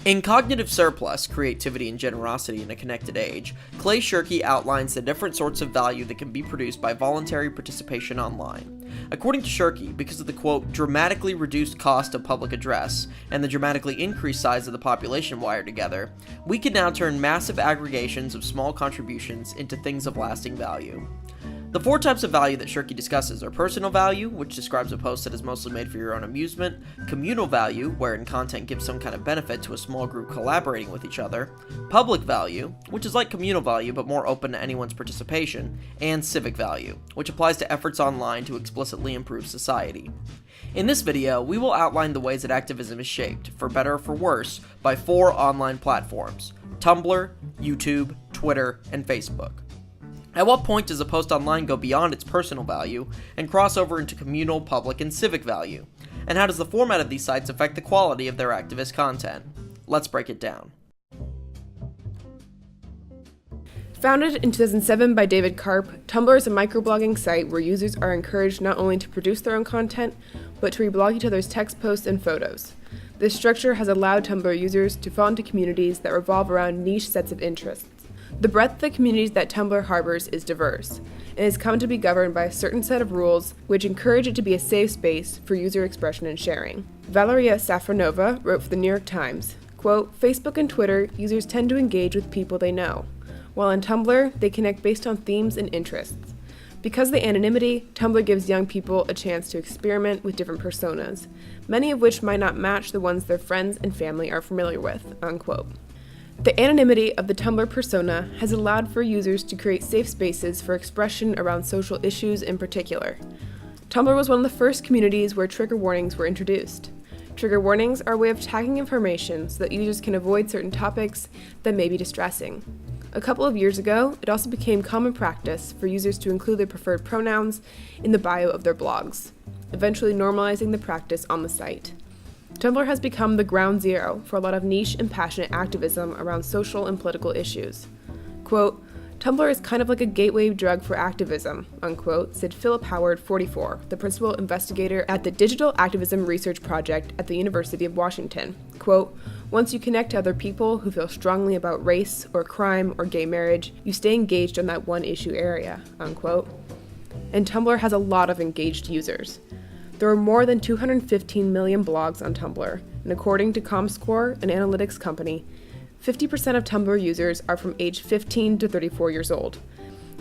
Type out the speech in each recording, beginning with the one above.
In Cognitive Surplus, Creativity and Generosity in a Connected Age, Clay Shirky outlines the different sorts of value that can be produced by voluntary participation online. According to Shirky, because of the, quote, dramatically reduced cost of public address and the dramatically increased size of the population wired together, we can now turn massive aggregations of small contributions into things of lasting value. The 4 types of value that Shirky discusses are personal value, which describes a post that is mostly made for your own amusement, communal value, wherein content gives some kind of benefit to a small group collaborating with each other, public value, which is like communal value but more open to anyone's participation, and civic value, which applies to efforts online to explicitly improve society. In this video, we will outline the ways that activism is shaped, for better or for worse, by 4 online platforms: Tumblr, YouTube, Twitter, and Facebook. At what point does a post online go beyond its personal value and cross over into communal, public, and civic value? And how does the format of these sites affect the quality of their activist content? Let's break it down. Founded in 2007 by David Karp, Tumblr is a microblogging site where users are encouraged not only to produce their own content, but to reblog each other's text posts and photos. This structure has allowed Tumblr users to fall into communities that revolve around niche sets of interests. The breadth of the communities that Tumblr harbors is diverse, and has come to be governed by a certain set of rules which encourage it to be a safe space for user expression and sharing. Valeria Safronova wrote for the New York Times, quote, Facebook and Twitter, users tend to engage with people they know, while on Tumblr, they connect based on themes and interests. Because of the anonymity, Tumblr gives young people a chance to experiment with different personas, many of which might not match the ones their friends and family are familiar with, unquote. The anonymity of the Tumblr persona has allowed for users to create safe spaces for expression around social issues in particular. Tumblr was one of the first communities where trigger warnings were introduced. Trigger warnings are a way of tagging information so that users can avoid certain topics that may be distressing. A couple of years ago, it also became common practice for users to include their preferred pronouns in the bio of their blogs, eventually normalizing the practice on the site. Tumblr has become the ground zero for a lot of niche and passionate activism around social and political issues. Quote, Tumblr is kind of like a gateway drug for activism, unquote, said Philip Howard, 44, the principal investigator at the Digital Activism Research Project at the University of Washington. Quote, once you connect to other people who feel strongly about race or crime or gay marriage, you stay engaged on that one issue area, unquote. And Tumblr has a lot of engaged users. There are more than 215 million blogs on Tumblr, and according to Comscore, an analytics company, 50% of Tumblr users are from age 15 to 34 years old.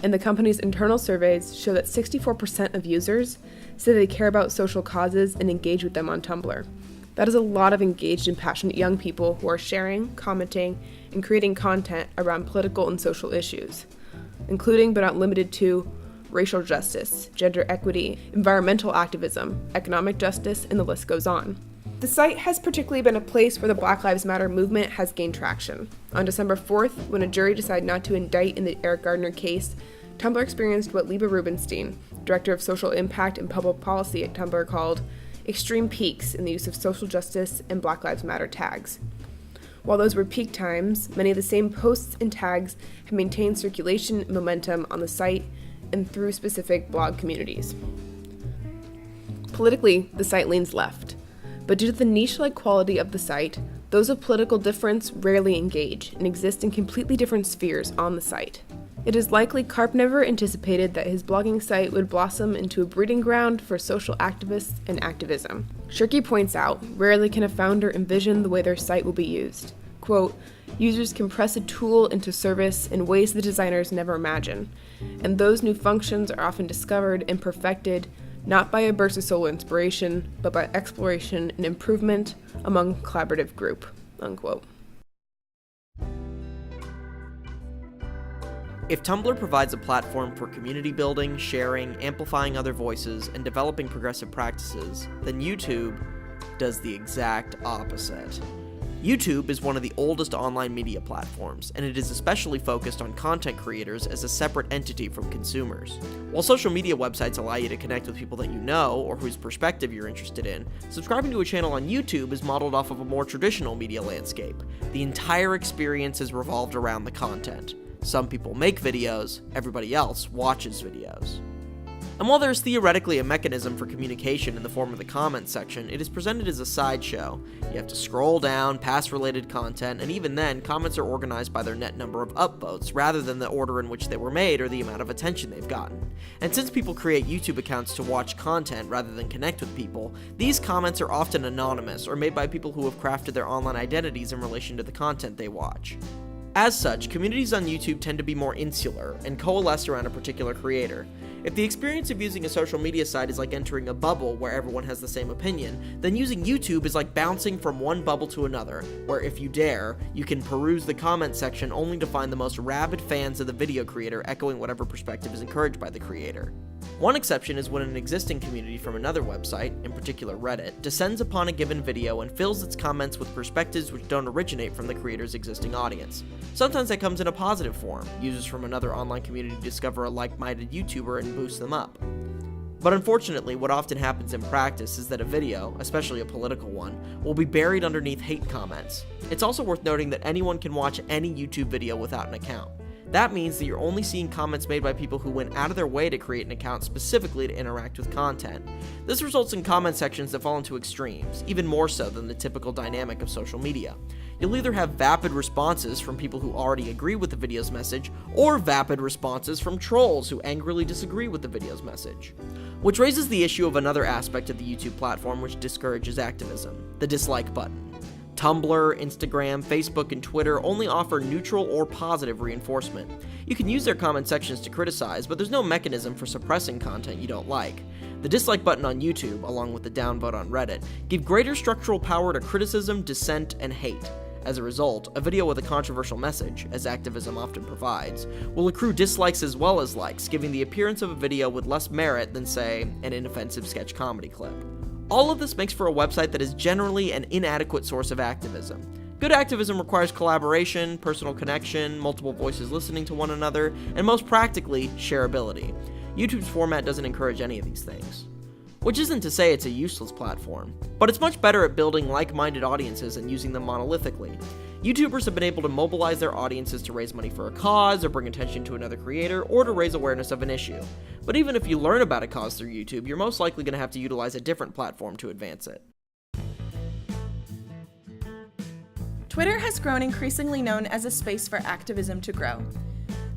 And the company's internal surveys show that 64% of users say they care about social causes and engage with them on Tumblr. That is a lot of engaged and passionate young people who are sharing, commenting, and creating content around political and social issues, including but not limited to racial justice, gender equity, environmental activism, economic justice, and the list goes on. The site has particularly been a place where the Black Lives Matter movement has gained traction. On December 4th, when a jury decided not to indict in the Eric Gardner case, Tumblr experienced what Liba Rubinstein, director of social impact and public policy at Tumblr, called extreme peaks in the use of social justice and Black Lives Matter tags. While those were peak times, many of the same posts and tags have maintained circulation and momentum on the site and through specific blog communities. Politically, the site leans left, but due to the niche-like quality of the site, those of political difference rarely engage and exist in completely different spheres on the site. It is likely Karp never anticipated that his blogging site would blossom into a breeding ground for social activists and activism. Shirky points out, rarely can a founder envision the way their site will be used. Quote, users can press a tool into service in ways the designers never imagine, and those new functions are often discovered and perfected not by a burst of solo inspiration, but by exploration and improvement among a collaborative group, unquote. If Tumblr provides a platform for community building, sharing, amplifying other voices, and developing progressive practices, then YouTube does the exact opposite. YouTube is one of the oldest online media platforms, and it is especially focused on content creators as a separate entity from consumers. While social media websites allow you to connect with people that you know or whose perspective you're interested in, subscribing to a channel on YouTube is modeled off of a more traditional media landscape. The entire experience is revolved around the content. Some people make videos, everybody else watches videos. And while there is theoretically a mechanism for communication in the form of the comments section, it is presented as a sideshow. You have to scroll down past related content, and even then, comments are organized by their net number of upvotes, rather than the order in which they were made or the amount of attention they've gotten. And since people create YouTube accounts to watch content rather than connect with people, these comments are often anonymous or made by people who have crafted their online identities in relation to the content they watch. As such, communities on YouTube tend to be more insular and coalesce around a particular creator. If the experience of using a social media site is like entering a bubble where everyone has the same opinion, then using YouTube is like bouncing from one bubble to another, where if you dare, you can peruse the comment section only to find the most rabid fans of the video creator echoing whatever perspective is encouraged by the creator. One exception is when an existing community from another website, in particular Reddit, descends upon a given video and fills its comments with perspectives which don't originate from the creator's existing audience. Sometimes that comes in a positive form. Users from another online community discover a like-minded YouTuber and boost them up. But unfortunately, what often happens in practice is that a video, especially a political one, will be buried underneath hate comments. It's also worth noting that anyone can watch any YouTube video without an account. That means that you're only seeing comments made by people who went out of their way to create an account specifically to interact with content. This results in comment sections that fall into extremes, even more so than the typical dynamic of social media. You'll either have vapid responses from people who already agree with the video's message, or vapid responses from trolls who angrily disagree with the video's message. Which raises the issue of another aspect of the YouTube platform which discourages activism: the dislike button. Tumblr, Instagram, Facebook, and Twitter only offer neutral or positive reinforcement. You can use their comment sections to criticize, but there's no mechanism for suppressing content you don't like. The dislike button on YouTube, along with the downvote on Reddit, give greater structural power to criticism, dissent, and hate. As a result, a video with a controversial message, as Activism often provides, will accrue dislikes as well as likes, giving the appearance of a video with less merit than, say, an inoffensive sketch comedy clip. All of this makes for a website that is generally an inadequate source of activism. Good activism requires collaboration, personal connection, multiple voices listening to one another, and most practically, shareability. YouTube's format doesn't encourage any of these things. Which isn't to say it's a useless platform, but it's much better at building like-minded audiences and using them monolithically. YouTubers have been able to mobilize their audiences to raise money for a cause, or bring attention to another creator, or to raise awareness of an issue. But even if you learn about a cause through YouTube, you're most likely going to have to utilize a different platform to advance it. Twitter has grown increasingly known as a space for activism to grow.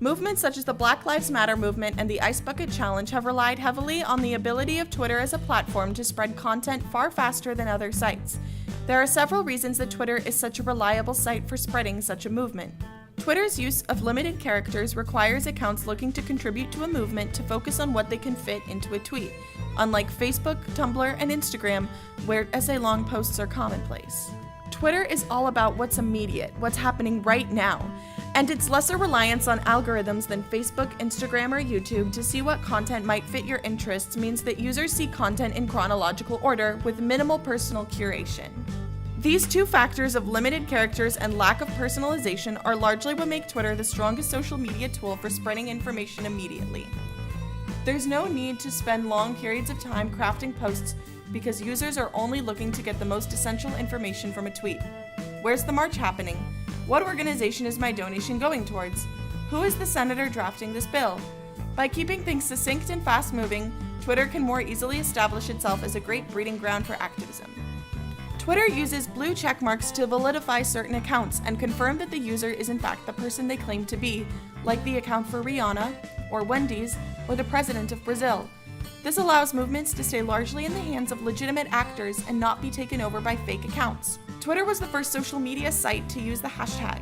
Movements such as the Black Lives Matter movement and the Ice Bucket Challenge have relied heavily on the ability of Twitter as a platform to spread content far faster than other sites. There are several reasons that Twitter is such a reliable site for spreading such a movement. Twitter's use of limited characters requires accounts looking to contribute to a movement to focus on what they can fit into a tweet, unlike Facebook, Tumblr, and Instagram, where essay-long posts are commonplace. Twitter is all about what's immediate, what's happening right now, and its lesser reliance on algorithms than Facebook, Instagram, or YouTube to see what content might fit your interests means that users see content in chronological order with minimal personal curation. These two factors of limited characters and lack of personalization are largely what make Twitter the strongest social media tool for spreading information immediately. There's no need to spend long periods of time crafting posts because users are only looking to get the most essential information from a tweet. Where's the march happening? What organization is my donation going towards? Who is the senator drafting this bill? By keeping things succinct and fast-moving, Twitter can more easily establish itself as a great breeding ground for activism. Twitter uses blue check marks to validify certain accounts and confirm that the user is in fact the person they claim to be, like the account for Rihanna, or Wendy's, or the president of Brazil. This allows movements to stay largely in the hands of legitimate actors and not be taken over by fake accounts. Twitter was the first social media site to use the hashtag,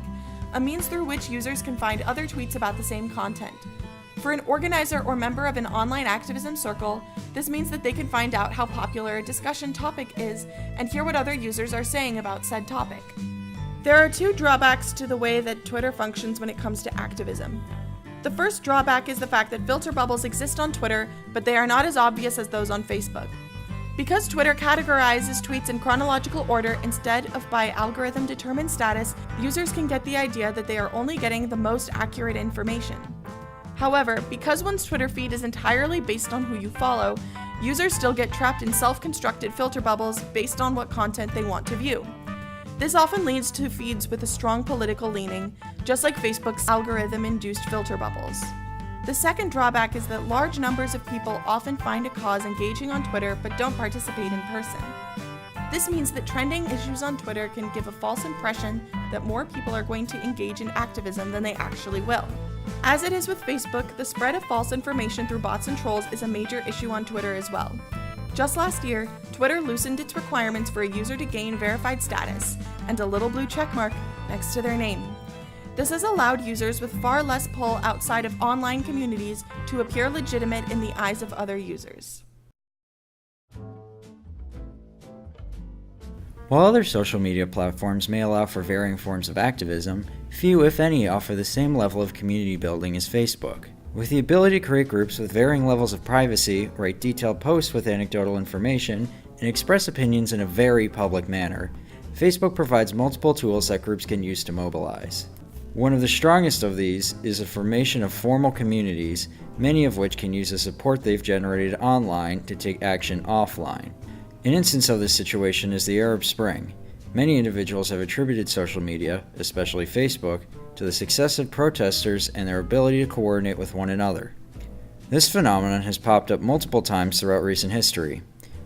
a means through which users can find other tweets about the same content. For an organizer or member of an online activism circle, this means that they can find out how popular a discussion topic is and hear what other users are saying about said topic. There are two drawbacks to the way that Twitter functions when it comes to activism. The first drawback is the fact that filter bubbles exist on Twitter, but they are not as obvious as those on Facebook. Because Twitter categorizes tweets in chronological order instead of by algorithm-determined status, users can get the idea that they are only getting the most accurate information. However, because one's Twitter feed is entirely based on who you follow, users still get trapped in self-constructed filter bubbles based on what content they want to view. This often leads to feeds with a strong political leaning, just like Facebook's algorithm-induced filter bubbles. The second drawback is that large numbers of people often find a cause engaging on Twitter but don't participate in person. This means that trending issues on Twitter can give a false impression that more people are going to engage in activism than they actually will. As it is with Facebook, the spread of false information through bots and trolls is a major issue on Twitter as well. Just last year, Twitter loosened its requirements for a user to gain verified status and a little blue checkmark next to their name. This has allowed users with far less pull outside of online communities to appear legitimate in the eyes of other users. While other social media platforms may allow for varying forms of activism, few, if any, offer the same level of community building as Facebook. With the ability to create groups with varying levels of privacy, write detailed posts with anecdotal information, and express opinions in a very public manner, Facebook provides multiple tools that groups can use to mobilize. One of the strongest of these is the formation of formal communities, many of which can use the support they've generated online to take action offline. An instance of this situation is the Arab Spring. Many individuals have attributed social media, especially Facebook, to the success of protesters and their ability to coordinate with one another. This phenomenon has popped up multiple times throughout recent history.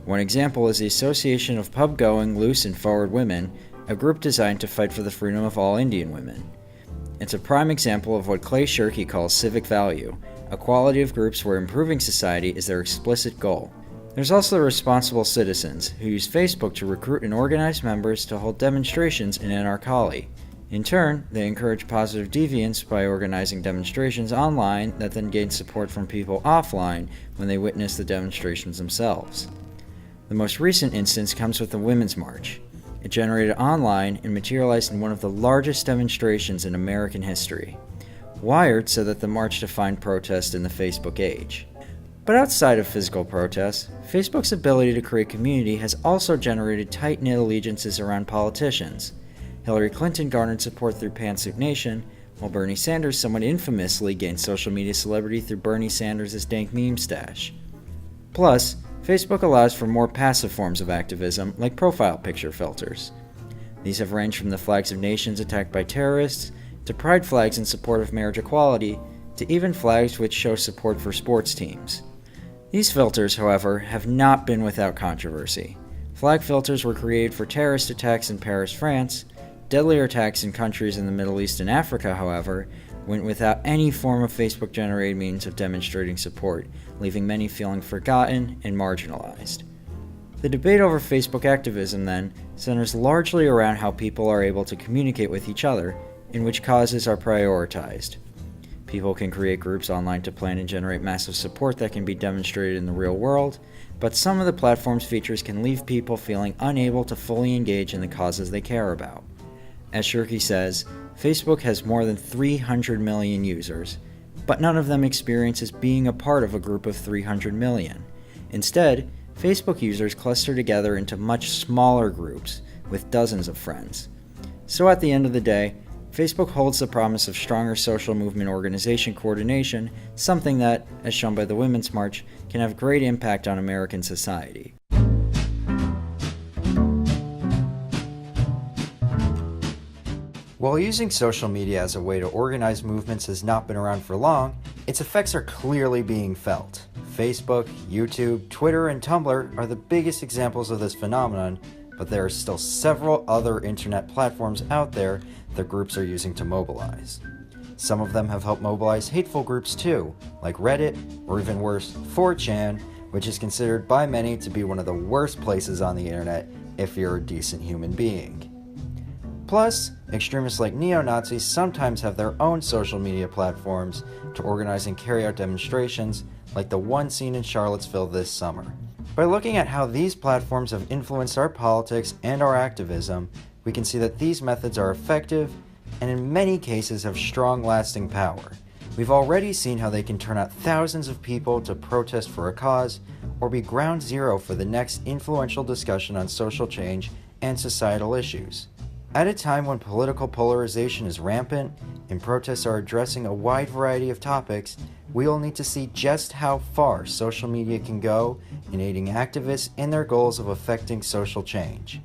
One example is the Association of Pub-Going, Loose and Forward Women, a group designed to fight for the freedom of all Indian women. It's a prime example of what Clay Shirky calls civic value, a quality of groups where improving society is their explicit goal. There's also the responsible citizens, who use Facebook to recruit and organize members to hold demonstrations in Anarchali. In turn, they encourage positive deviance by organizing demonstrations online that then gain support from people offline when they witness the demonstrations themselves. The most recent instance comes with the Women's March. It generated online and materialized in one of the largest demonstrations in American history. Wired said that the march defined protest in the Facebook age. But outside of physical protests, Facebook's ability to create community has also generated tight-knit allegiances around politicians. Hillary Clinton garnered support through Pantsuit Nation, while Bernie Sanders somewhat infamously gained social media celebrity through Bernie Sanders' dank meme stash. Plus, Facebook allows for more passive forms of activism, like profile picture filters. These have ranged from the flags of nations attacked by terrorists, to pride flags in support of marriage equality, to even flags which show support for sports teams. These filters, however, have not been without controversy. Flag filters were created for terrorist attacks in Paris, France. Deadlier attacks in countries in the Middle East and Africa, however, went without any form of Facebook-generated means of demonstrating support, leaving many feeling forgotten and marginalized. The debate over Facebook activism, then, centers largely around how people are able to communicate with each other, and which causes are prioritized. People can create groups online to plan and generate massive support that can be demonstrated in the real world, but some of the platform's features can leave people feeling unable to fully engage in the causes they care about. As Shirky says, Facebook has more than 300 million users, but none of them experiences being a part of a group of 300 million. Instead, Facebook users cluster together into much smaller groups with dozens of friends. So at the end of the day, Facebook holds the promise of stronger social movement organization coordination, something that, as shown by the Women's March, can have great impact on American society. While using social media as a way to organize movements has not been around for long, its effects are clearly being felt. Facebook, YouTube, Twitter, and Tumblr are the biggest examples of this phenomenon, but there are still several other internet platforms out there that groups are using to mobilize. Some of them have helped mobilize hateful groups too, like Reddit, or even worse, 4chan, which is considered by many to be one of the worst places on the internet if you're a decent human being. Plus, extremists like neo-Nazis sometimes have their own social media platforms to organize and carry out demonstrations, like the one seen in Charlottesville this summer. By looking at how these platforms have influenced our politics and our activism, we can see that these methods are effective and in many cases have strong lasting power. We've already seen how they can turn out thousands of people to protest for a cause or be ground zero for the next influential discussion on social change and societal issues. At a time when political polarization is rampant and protests are addressing a wide variety of topics, we will need to see just how far social media can go in aiding activists in their goals of affecting social change.